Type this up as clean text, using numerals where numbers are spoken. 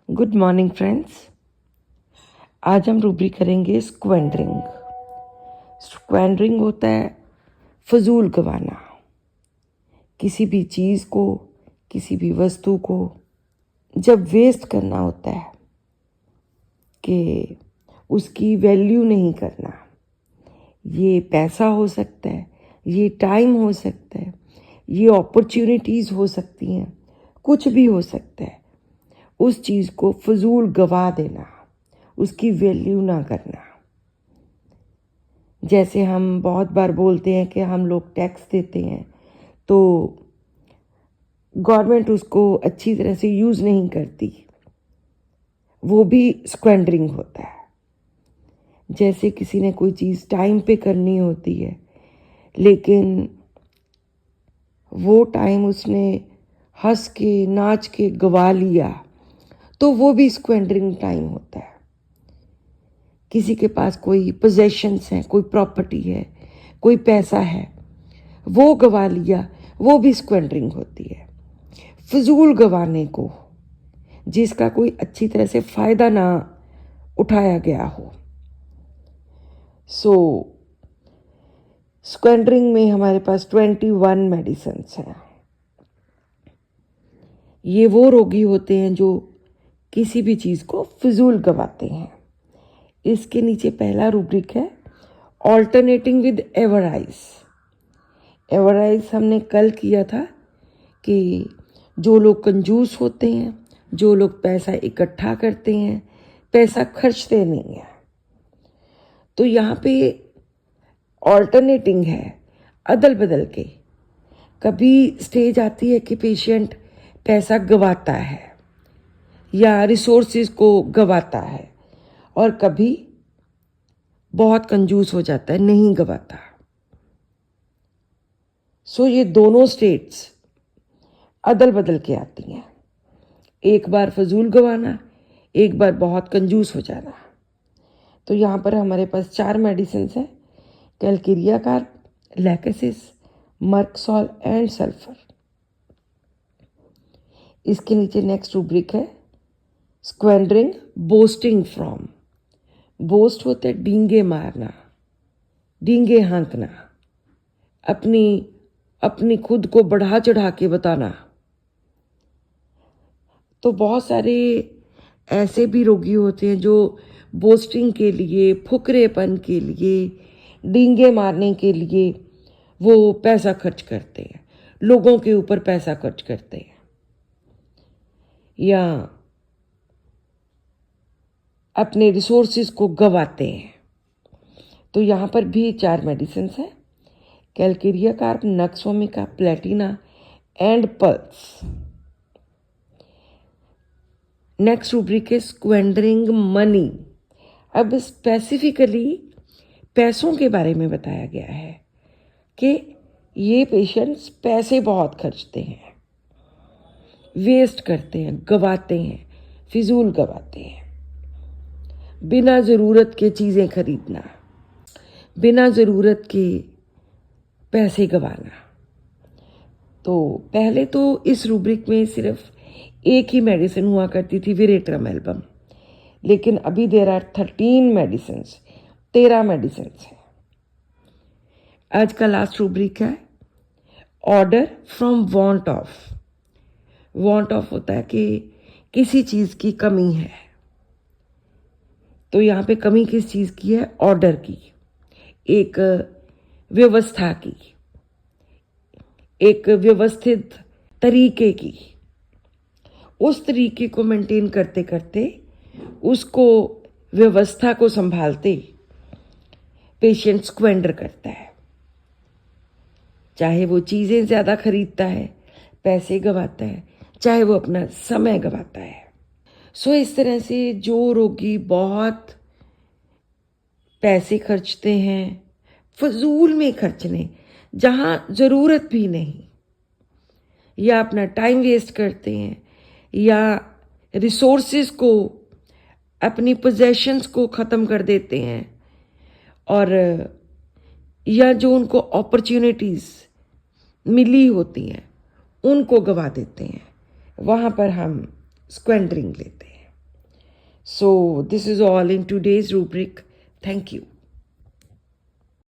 Good morning friends. आज हम rubric करेंगे स्क्वेंडरिंग। स्क्वेंडरिंग होता है फजूल गंवाना, किसी भी चीज़ को, किसी भी वस्तु को जब वेस्ट करना होता है कि उसकी वैल्यू नहीं करना। ये पैसा हो सकता है, ये टाइम हो सकता है, ये अपॉर्चुनिटीज़ हो सकती हैं, कुछ भी हो सकता है। उस चीज़ को फजूल गवा देना, उसकी वैल्यू ना करना। जैसे हम बहुत बार बोलते हैं कि हम लोग टैक्स देते हैं तो गवर्नमेंट उसको अच्छी तरह से यूज़ नहीं करती, वो भी स्क्वेंडरिंग होता है। जैसे किसी ने कोई चीज़ टाइम पे करनी होती है लेकिन वो टाइम उसने हंस के नाच के गवा लिया, तो वो भी स्क्वेंडरिंग टाइम होता है। किसी के पास कोई पोजेशंस हैं, कोई प्रॉपर्टी है, कोई पैसा है, वो गवा लिया, वो भी स्क्वेंडरिंग होती है। फजूल गवाने को, जिसका कोई अच्छी तरह से फ़ायदा ना उठाया गया हो। स्क्वेंडरिंग में हमारे पास 21 मेडिसिन्स हैं। ये वो रोगी होते हैं जो किसी भी चीज़ को फिजूल गवाते हैं। इसके नीचे पहला रूब्रिक है ऑल्टरनेटिंग विद एवराइज। एवराइज हमने कल किया था कि जो लोग कंजूस होते हैं, जो लोग पैसा इकट्ठा करते हैं, पैसा खर्चते नहीं हैं, तो यहाँ पे ऑल्टरनेटिंग है, अदल बदल के। कभी स्टेज आती है कि पेशेंट पैसा गवाता है या रिसोर्सेज को गवाता है, और कभी बहुत कंजूस हो जाता है, नहीं गवाता। ये दोनों स्टेट्स अदल बदल के आती हैं। एक बार फजूल गवाना, एक बार बहुत कंजूस हो जाना। तो यहाँ पर हमारे पास 4 मेडिसिन हैं, Calcarea carb, lachesis, Merc sol and sulphur. इसके नीचे नेक्स्ट रूब्रिक है स्क्वेंडरिंग बोस्टिंग फ्रॉम। बोस्ट होता है डींगे मारना, डींगे हाँकना, अपनी खुद को बढ़ा चढ़ा के बताना। तो बहुत सारे ऐसे भी रोगी होते हैं जो बोस्टिंग के लिए, फुकरेपन के लिए, डींगे मारने के लिए वो पैसा खर्च करते हैं, लोगों के ऊपर पैसा खर्च करते हैं, या अपने रिसोर्सेज को गवाते हैं। तो यहाँ पर भी 4 मेडिसिन हैं, Calcarea carb, nux vomica, Platina and pulse. Next rubric है स्क्वेंडरिंग मनी। अब स्पेसिफिकली पैसों के बारे में बताया गया है कि ये पेशेंट्स पैसे बहुत खर्चते हैं, वेस्ट करते हैं, गवाते हैं, फिजूल गवाते हैं। बिना ज़रूरत के चीज़ें खरीदना, बिना ज़रूरत के पैसे गवाना। तो पहले तो इस रूब्रिक में सिर्फ एक ही मेडिसिन हुआ करती थी, विरेट्रम एल्बम, लेकिन अभी देयर आर 13 मेडिसिन, 13 मेडिसिन हैं। आज का लास्ट रूब्रिक है order from want of. Want of होता है कि किसी चीज़ की कमी है, तो यहाँ पे कमी किस चीज़ की है? ऑर्डर की, एक व्यवस्था की, एक व्यवस्थित तरीके की। उस तरीके को मेंटेन करते करते, उसको, व्यवस्था को संभालते पेशेंट स्क्वेंडर करता है। चाहे वो चीज़ें ज़्यादा खरीदता है, पैसे गवाता है, चाहे वो अपना समय गवाता है। इस तरह से जो रोगी बहुत पैसे खर्चते हैं, फजूल में खर्चने जहाँ ज़रूरत भी नहीं, या अपना टाइम वेस्ट करते हैं, या रिसोर्सेज को, अपनी पोजेशंस को ख़त्म कर देते हैं, और या जो उनको अपॉर्चुनिटीज़ मिली होती हैं उनको गवा देते हैं, वहाँ पर हम स्क्वेंडरिंग लेते हैं। So this is all in today's rubric. Thank you.